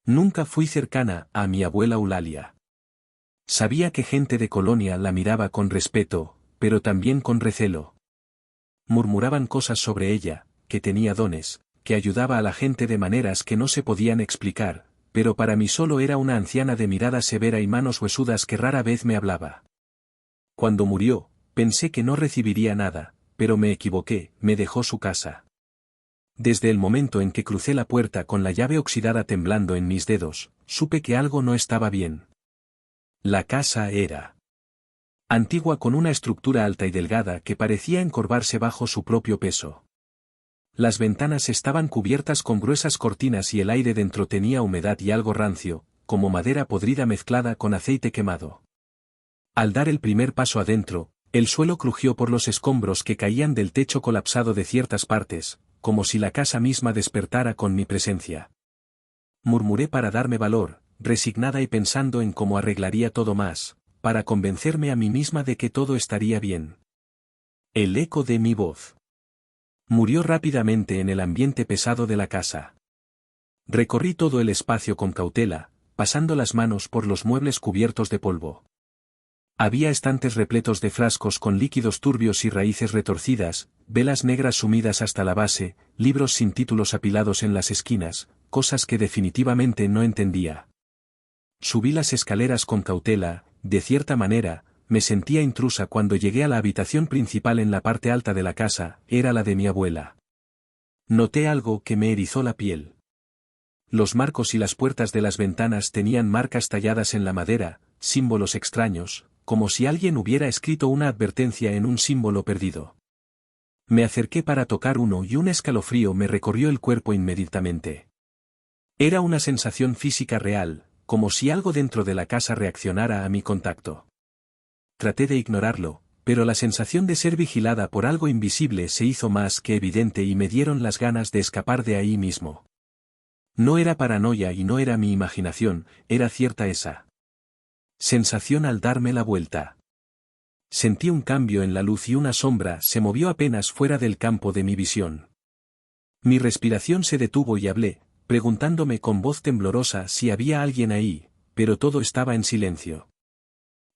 Nunca fui cercana a mi abuela Eulalia. Sabía que gente de Colonia la miraba con respeto, pero también con recelo. Murmuraban cosas sobre ella, que tenía dones, que ayudaba a la gente de maneras que no se podían explicar, pero para mí solo era una anciana de mirada severa y manos huesudas que rara vez me hablaba. Cuando murió, pensé que no recibiría nada, pero me equivoqué, me dejó su casa. Desde el momento en que crucé la puerta con la llave oxidada temblando en mis dedos, supe que algo no estaba bien. La casa era antigua, con una estructura alta y delgada que parecía encorvarse bajo su propio peso. Las ventanas estaban cubiertas con gruesas cortinas y el aire dentro tenía humedad y algo rancio, como madera podrida mezclada con aceite quemado. Al dar el primer paso adentro, el suelo crujió por los escombros que caían del techo colapsado de ciertas partes, como si la casa misma despertara con mi presencia. Murmuré para darme valor, resignada y pensando en cómo arreglaría todo más, para convencerme a mí misma de que todo estaría bien. El eco de mi voz murió rápidamente en el ambiente pesado de la casa. Recorrí todo el espacio con cautela, pasando las manos por los muebles cubiertos de polvo. Había estantes repletos de frascos con líquidos turbios y raíces retorcidas, velas negras sumidas hasta la base, libros sin títulos apilados en las esquinas, cosas que definitivamente no entendía. Subí las escaleras con cautela, de cierta manera, me sentía intrusa cuando llegué a la habitación principal en la parte alta de la casa, era la de mi abuela. Noté algo que me erizó la piel. Los marcos y las puertas de las ventanas tenían marcas talladas en la madera, símbolos extraños, como si alguien hubiera escrito una advertencia en un símbolo perdido. Me acerqué para tocar uno y un escalofrío me recorrió el cuerpo inmediatamente. Era una sensación física real, como si algo dentro de la casa reaccionara a mi contacto. Traté de ignorarlo, pero la sensación de ser vigilada por algo invisible se hizo más que evidente y me dieron las ganas de escapar de ahí mismo. No era paranoia y no era mi imaginación, era cierta esa sensación al darme la vuelta. Sentí un cambio en la luz y una sombra se movió apenas fuera del campo de mi visión. Mi respiración se detuvo y hablé, preguntándome con voz temblorosa si había alguien ahí, pero todo estaba en silencio.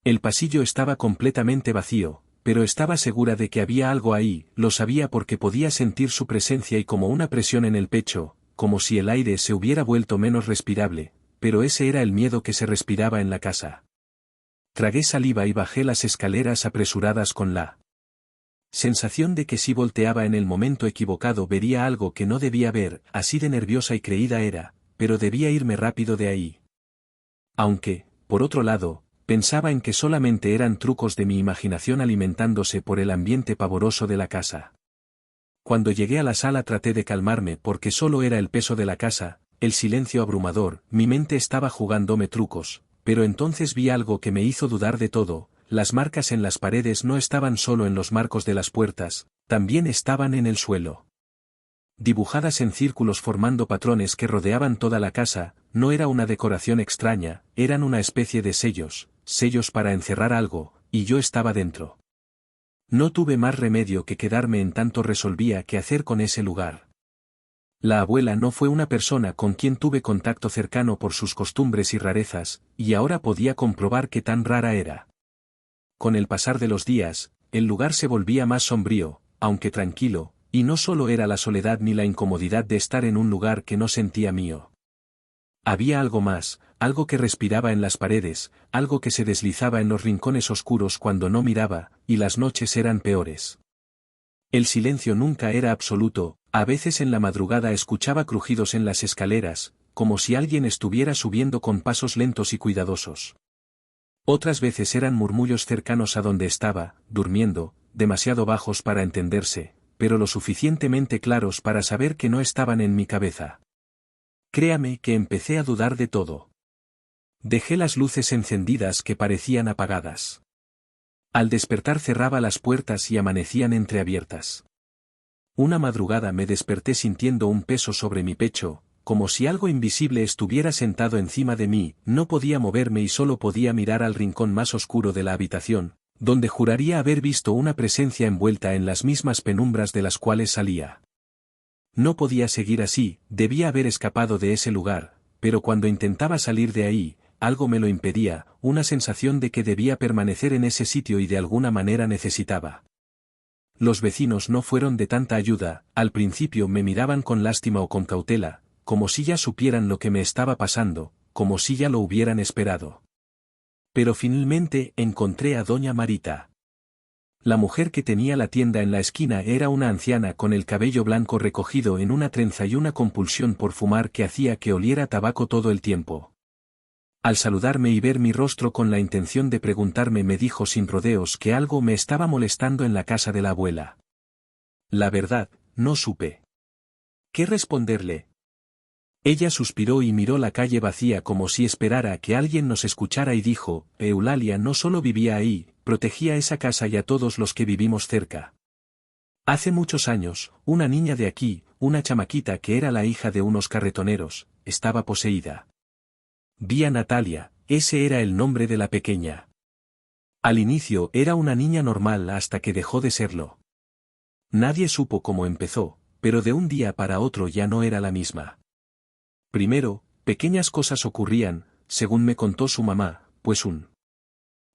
El pasillo estaba completamente vacío, pero estaba segura de que había algo ahí, lo sabía porque podía sentir su presencia y como una presión en el pecho, como si el aire se hubiera vuelto menos respirable, pero ese era el miedo que se respiraba en la casa. Tragué saliva y bajé las escaleras apresuradas con la sensación de que si volteaba en el momento equivocado vería algo que no debía ver, así de nerviosa y creída era, pero debía irme rápido de ahí. Aunque, por otro lado, pensaba en que solamente eran trucos de mi imaginación alimentándose por el ambiente pavoroso de la casa. Cuando llegué a la sala traté de calmarme porque solo era el peso de la casa, el silencio abrumador, mi mente estaba jugándome trucos, pero entonces vi algo que me hizo dudar de todo. Las marcas en las paredes no estaban solo en los marcos de las puertas, también estaban en el suelo. Dibujadas en círculos formando patrones que rodeaban toda la casa, no era una decoración extraña, eran una especie de sellos, sellos para encerrar algo, y yo estaba dentro. No tuve más remedio que quedarme en tanto resolvía qué hacer con ese lugar. La abuela no fue una persona con quien tuve contacto cercano por sus costumbres y rarezas, y ahora podía comprobar qué tan rara era. Con el pasar de los días, el lugar se volvía más sombrío, aunque tranquilo, y no solo era la soledad ni la incomodidad de estar en un lugar que no sentía mío. Había algo más, algo que respiraba en las paredes, algo que se deslizaba en los rincones oscuros cuando no miraba, y las noches eran peores. El silencio nunca era absoluto, a veces en la madrugada escuchaba crujidos en las escaleras, como si alguien estuviera subiendo con pasos lentos y cuidadosos. Otras veces eran murmullos cercanos a donde estaba, durmiendo, demasiado bajos para entenderse, pero lo suficientemente claros para saber que no estaban en mi cabeza. Créame que empecé a dudar de todo. Dejé las luces encendidas que parecían apagadas. Al despertar cerraba las puertas y amanecían entreabiertas. Una madrugada me desperté sintiendo un peso sobre mi pecho, como si algo invisible estuviera sentado encima de mí, no podía moverme y solo podía mirar al rincón más oscuro de la habitación, donde juraría haber visto una presencia envuelta en las mismas penumbras de las cuales salía. No podía seguir así, debía haber escapado de ese lugar, pero cuando intentaba salir de ahí, algo me lo impedía, una sensación de que debía permanecer en ese sitio y de alguna manera necesitaba. Los vecinos no fueron de tanta ayuda, al principio me miraban con lástima o con cautela, como si ya supieran lo que me estaba pasando, como si ya lo hubieran esperado. Pero finalmente encontré a doña Marita. La mujer que tenía la tienda en la esquina era una anciana con el cabello blanco recogido en una trenza y una compulsión por fumar que hacía que oliera tabaco todo el tiempo. Al saludarme y ver mi rostro con la intención de preguntarme me dijo sin rodeos que algo me estaba molestando en la casa de la abuela. La verdad, no supe qué responderle. Ella suspiró y miró la calle vacía como si esperara a que alguien nos escuchara y dijo, Eulalia no solo vivía ahí, protegía esa casa y a todos los que vivimos cerca. Hace muchos años, una niña de aquí, una chamaquita que era la hija de unos carretoneros, estaba poseída. Vi a Natalia, ese era el nombre de la pequeña. Al inicio era una niña normal hasta que dejó de serlo. Nadie supo cómo empezó, pero de un día para otro ya no era la misma. Primero, pequeñas cosas ocurrían, según me contó su mamá, pues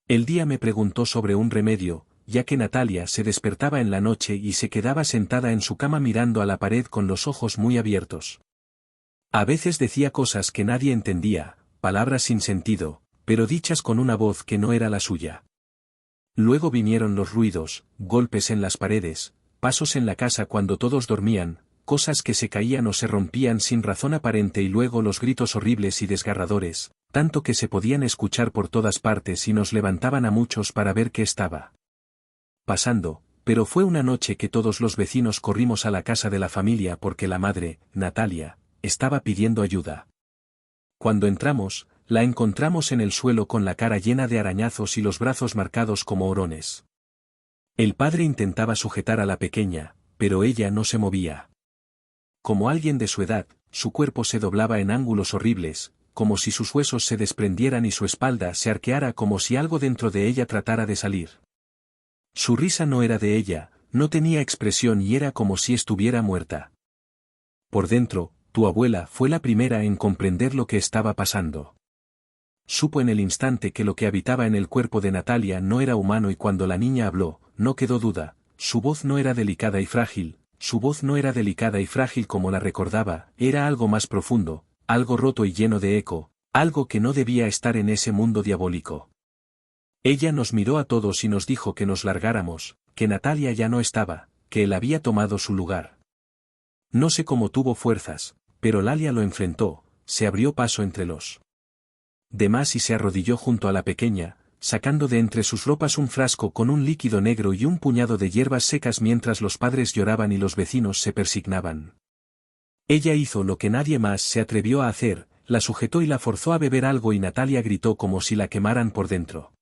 el día me preguntó sobre un remedio, ya que Natalia se despertaba en la noche y se quedaba sentada en su cama mirando a la pared con los ojos muy abiertos. A veces decía cosas que nadie entendía, palabras sin sentido, pero dichas con una voz que no era la suya. Luego vinieron los ruidos, golpes en las paredes, pasos en la casa cuando todos dormían, cosas que se caían o se rompían sin razón aparente y luego los gritos horribles y desgarradores, tanto que se podían escuchar por todas partes y nos levantaban a muchos para ver qué estaba pasando, pero fue una noche que todos los vecinos corrimos a la casa de la familia porque la madre, Natalia, estaba pidiendo ayuda. Cuando entramos, la encontramos en el suelo con la cara llena de arañazos y los brazos marcados como orones. El padre intentaba sujetar a la pequeña, pero ella no se movía. Como alguien de su edad, su cuerpo se doblaba en ángulos horribles, como si sus huesos se desprendieran y su espalda se arqueara como si algo dentro de ella tratara de salir. Su risa no era de ella, no tenía expresión y era como si estuviera muerta. Por dentro, tu abuela fue la primera en comprender lo que estaba pasando. Supo en el instante que lo que habitaba en el cuerpo de Natalia no era humano y cuando la niña habló, no quedó duda, su voz no era delicada y frágil. Su voz no era delicada y frágil como la recordaba, era algo más profundo, algo roto y lleno de eco, algo que no debía estar en ese mundo diabólico. Ella nos miró a todos y nos dijo que nos largáramos, que Natalia ya no estaba, que él había tomado su lugar. No sé cómo tuvo fuerzas, pero Lalia lo enfrentó, se abrió paso entre los demás y se arrodilló junto a la pequeña, sacando de entre sus ropas un frasco con un líquido negro y un puñado de hierbas secas mientras los padres lloraban y los vecinos se persignaban. Ella hizo lo que nadie más se atrevió a hacer, la sujetó y la forzó a beber algo y Natalia gritó como si la quemaran por dentro.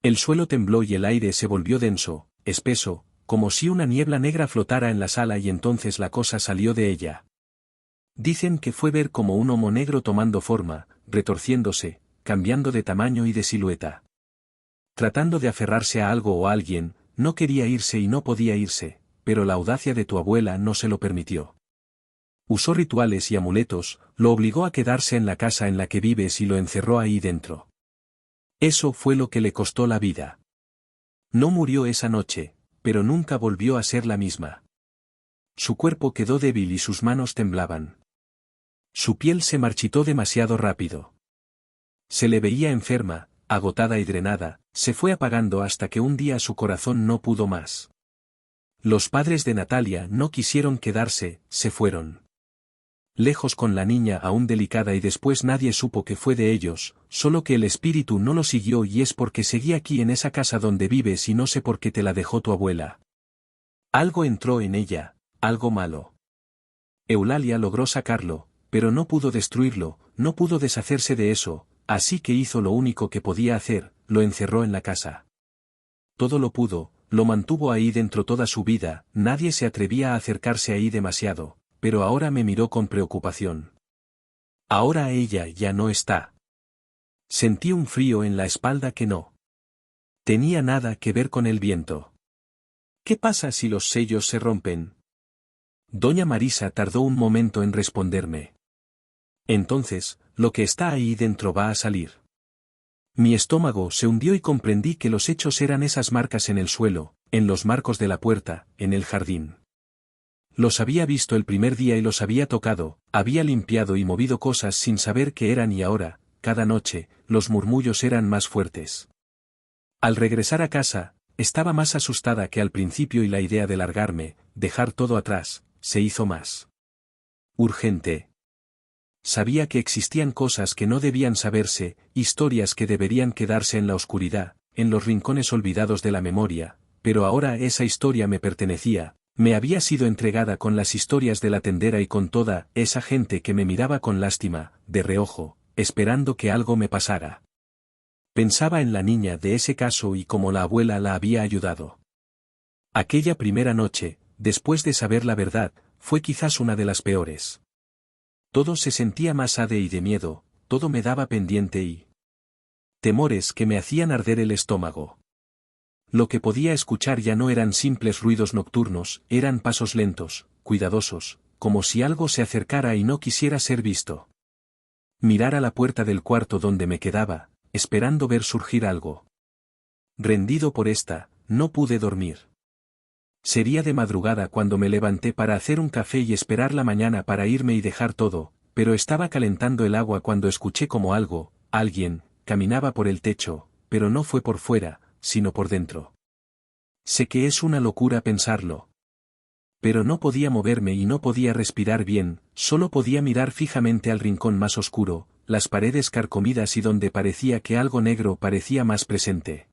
El suelo tembló y el aire se volvió denso, espeso, como si una niebla negra flotara en la sala y entonces la cosa salió de ella. Dicen que fue ver como un homo negro tomando forma, retorciéndose, cambiando de tamaño y de silueta. Tratando de aferrarse a algo o a alguien, no quería irse y no podía irse, pero la audacia de tu abuela no se lo permitió. Usó rituales y amuletos, lo obligó a quedarse en la casa en la que vives y lo encerró ahí dentro. Eso fue lo que le costó la vida. No murió esa noche, pero nunca volvió a ser la misma. Su cuerpo quedó débil y sus manos temblaban. Su piel se marchitó demasiado rápido. Se le veía enferma, agotada y drenada, se fue apagando hasta que un día su corazón no pudo más. Los padres de Natalia no quisieron quedarse, se fueron lejos con la niña aún delicada y después nadie supo que fue de ellos, solo que el espíritu no lo siguió y es porque seguía aquí en esa casa donde vives y no sé por qué te la dejó tu abuela. Algo entró en ella, algo malo. Eulalia logró sacarlo, pero no pudo destruirlo, no pudo deshacerse de eso, así que hizo lo único que podía hacer, lo encerró en la casa. Todo lo pudo, lo mantuvo ahí dentro toda su vida, nadie se atrevía a acercarse ahí demasiado, pero ahora me miró con preocupación. Ahora ella ya no está. Sentí un frío en la espalda que no tenía nada que ver con el viento. ¿Qué pasa si los sellos se rompen? Doña Marisa tardó un momento en responderme. Entonces, lo que está ahí dentro va a salir. Mi estómago se hundió y comprendí que los hechos eran esas marcas en el suelo, en los marcos de la puerta, en el jardín. Los había visto el primer día y los había tocado, había limpiado y movido cosas sin saber qué eran y ahora, cada noche, los murmullos eran más fuertes. Al regresar a casa, estaba más asustada que al principio y la idea de largarme, dejar todo atrás, se hizo más urgente. Sabía que existían cosas que no debían saberse, historias que deberían quedarse en la oscuridad, en los rincones olvidados de la memoria, pero ahora esa historia me pertenecía, me había sido entregada con las historias de la tendera y con toda esa gente que me miraba con lástima, de reojo, esperando que algo me pasara. Pensaba en la niña de ese caso y cómo la abuela la había ayudado. Aquella primera noche, después de saber la verdad, fue quizás una de las peores. Todo se sentía más ade y de miedo, todo me daba pendiente y temores que me hacían arder el estómago. Lo que podía escuchar ya no eran simples ruidos nocturnos, eran pasos lentos, cuidadosos, como si algo se acercara y no quisiera ser visto. Mirar a la puerta del cuarto donde me quedaba, esperando ver surgir algo. Rendido por esta, no pude dormir. Sería de madrugada cuando me levanté para hacer un café y esperar la mañana para irme y dejar todo, pero estaba calentando el agua cuando escuché como alguien, caminaba por el techo, pero no fue por fuera, sino por dentro. Sé que es una locura pensarlo. Pero no podía moverme y no podía respirar bien, solo podía mirar fijamente al rincón más oscuro, las paredes carcomidas y donde parecía que algo negro parecía más presente.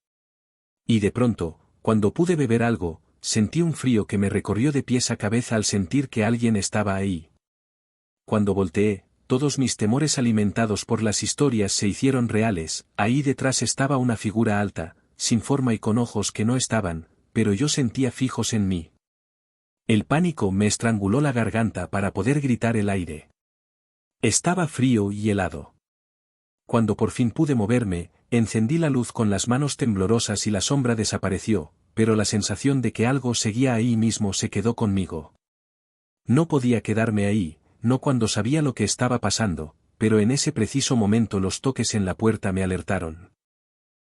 Y de pronto, cuando pude beber algo, sentí un frío que me recorrió de pies a cabeza al sentir que alguien estaba ahí. Cuando volteé, todos mis temores alimentados por las historias se hicieron reales, ahí detrás estaba una figura alta, sin forma y con ojos que no estaban, pero yo sentía fijos en mí. El pánico me estranguló la garganta para poder gritar el aire. Estaba frío y helado. Cuando por fin pude moverme, encendí la luz con las manos temblorosas y la sombra desapareció, pero la sensación de que algo seguía ahí mismo se quedó conmigo. No podía quedarme ahí, no cuando sabía lo que estaba pasando, pero en ese preciso momento los toques en la puerta me alertaron.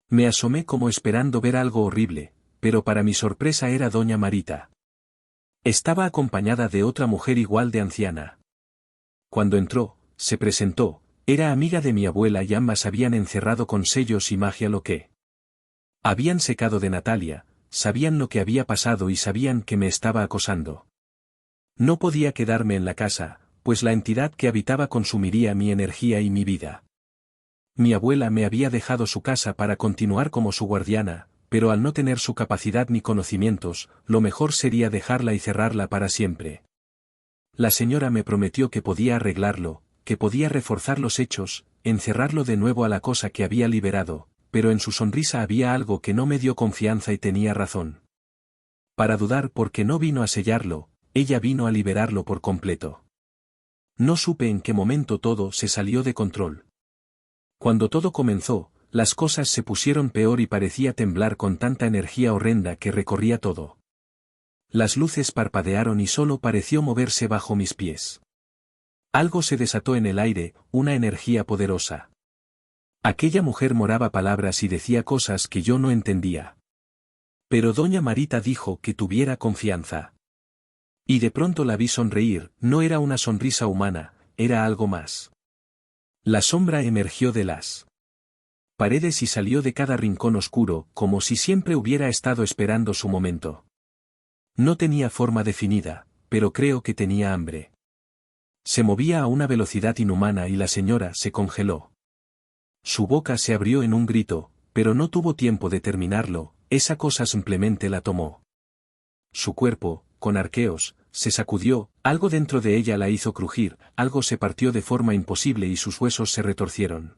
Me asomé como esperando ver algo horrible, pero para mi sorpresa era doña Marita. Estaba acompañada de otra mujer igual de anciana. Cuando entró, se presentó, era amiga de mi abuela y ambas habían encerrado con sellos y magia lo que habían secado de Natalia. Sabían lo que había pasado y sabían que me estaba acosando. No podía quedarme en la casa, pues la entidad que habitaba consumiría mi energía y mi vida. Mi abuela me había dejado su casa para continuar como su guardiana, pero al no tener su capacidad ni conocimientos, lo mejor sería dejarla y cerrarla para siempre. La señora me prometió que podía arreglarlo, que podía reforzar los hechos, encerrarlo de nuevo a la cosa que había liberado, pero en su sonrisa había algo que no me dio confianza y tenía razón. Para dudar porque no vino a sellarlo, ella vino a liberarlo por completo. No supe en qué momento todo se salió de control. Cuando todo comenzó, las cosas se pusieron peor y parecía temblar con tanta energía horrenda que recorría todo. Las luces parpadearon y solo pareció moverse bajo mis pies. Algo se desató en el aire, una energía poderosa. Aquella mujer moraba palabras y decía cosas que yo no entendía. Pero doña Marita dijo que tuviera confianza. Y de pronto la vi sonreír, no era una sonrisa humana, era algo más. La sombra emergió de las paredes y salió de cada rincón oscuro, como si siempre hubiera estado esperando su momento. No tenía forma definida, pero creo que tenía hambre. Se movía a una velocidad inhumana y la señora se congeló. Su boca se abrió en un grito, pero no tuvo tiempo de terminarlo, esa cosa simplemente la tomó. Su cuerpo, con arqueos, se sacudió, algo dentro de ella la hizo crujir, algo se partió de forma imposible y sus huesos se retorcieron.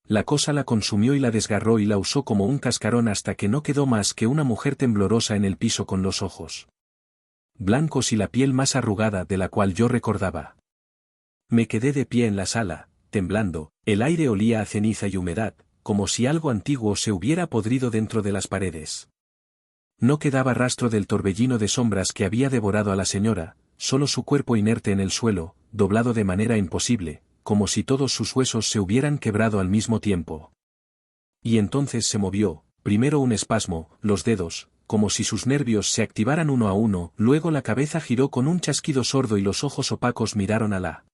La cosa la consumió y la desgarró y la usó como un cascarón hasta que no quedó más que una mujer temblorosa en el piso con los ojos blancos y la piel más arrugada de la cual yo recordaba. Me quedé de pie en la sala, temblando, el aire olía a ceniza y humedad, como si algo antiguo se hubiera podrido dentro de las paredes. No quedaba rastro del torbellino de sombras que había devorado a la señora, solo su cuerpo inerte en el suelo, doblado de manera imposible, como si todos sus huesos se hubieran quebrado al mismo tiempo. Y entonces se movió, primero un espasmo, los dedos, como si sus nervios se activaran uno a uno, luego la cabeza giró con un chasquido sordo y los ojos opacos miraron a la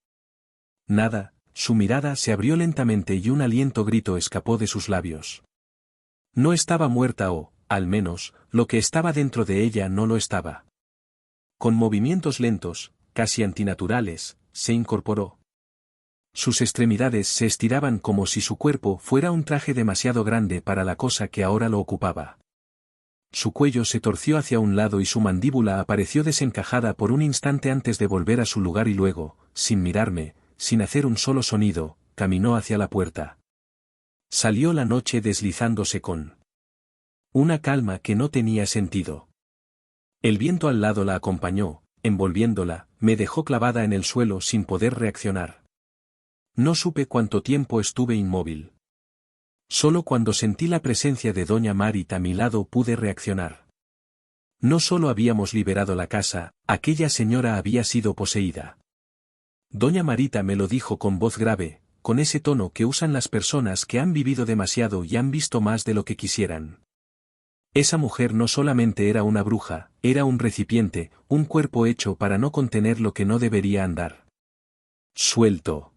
nada, su mirada se abrió lentamente y un aliento grito escapó de sus labios. No estaba muerta o, al menos, lo que estaba dentro de ella no lo estaba. Con movimientos lentos, casi antinaturales, se incorporó. Sus extremidades se estiraban como si su cuerpo fuera un traje demasiado grande para la cosa que ahora lo ocupaba. Su cuello se torció hacia un lado y su mandíbula apareció desencajada por un instante antes de volver a su lugar y luego, sin mirarme, sin hacer un solo sonido, caminó hacia la puerta. Salió la noche deslizándose con una calma que no tenía sentido. El viento al lado la acompañó, envolviéndola, me dejó clavada en el suelo sin poder reaccionar. No supe cuánto tiempo estuve inmóvil. Solo cuando sentí la presencia de doña Marita a mi lado pude reaccionar. No solo habíamos liberado la casa, aquella señora había sido poseída. Doña Marita me lo dijo con voz grave, con ese tono que usan las personas que han vivido demasiado y han visto más de lo que quisieran. Esa mujer no solamente era una bruja, era un recipiente, un cuerpo hecho para no contener lo que no debería andar. Suelto.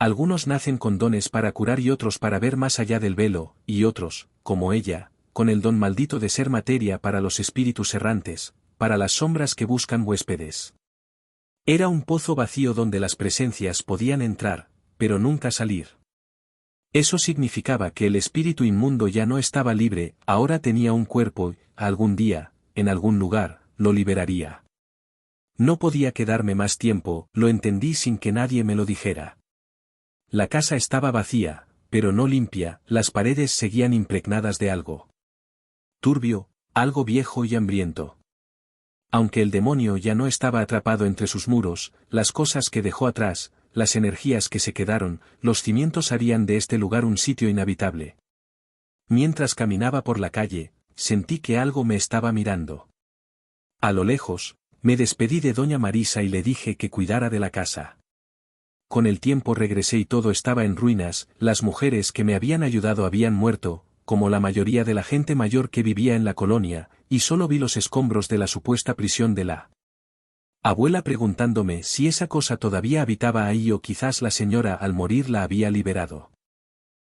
Algunos nacen con dones para curar y otros para ver más allá del velo, y otros, como ella, con el don maldito de ser materia para los espíritus errantes, para las sombras que buscan huéspedes. Era un pozo vacío donde las presencias podían entrar, pero nunca salir. Eso significaba que el espíritu inmundo ya no estaba libre, ahora tenía un cuerpo y, algún día, en algún lugar, lo liberaría. No podía quedarme más tiempo, lo entendí sin que nadie me lo dijera. La casa estaba vacía, pero no limpia, las paredes seguían impregnadas de algo turbio, algo viejo y hambriento. Aunque el demonio ya no estaba atrapado entre sus muros, las cosas que dejó atrás, las energías que se quedaron, los cimientos harían de este lugar un sitio inhabitable. Mientras caminaba por la calle, sentí que algo me estaba mirando. A lo lejos, me despedí de doña Marisa y le dije que cuidara de la casa. Con el tiempo regresé y todo estaba en ruinas, las mujeres que me habían ayudado habían muerto, como la mayoría de la gente mayor que vivía en la colonia, y solo vi los escombros de la supuesta prisión de la abuela preguntándome si esa cosa todavía habitaba ahí o quizás la señora al morir la había liberado.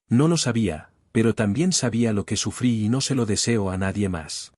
No lo sabía, pero también sabía lo que sufrí y no se lo deseo a nadie más.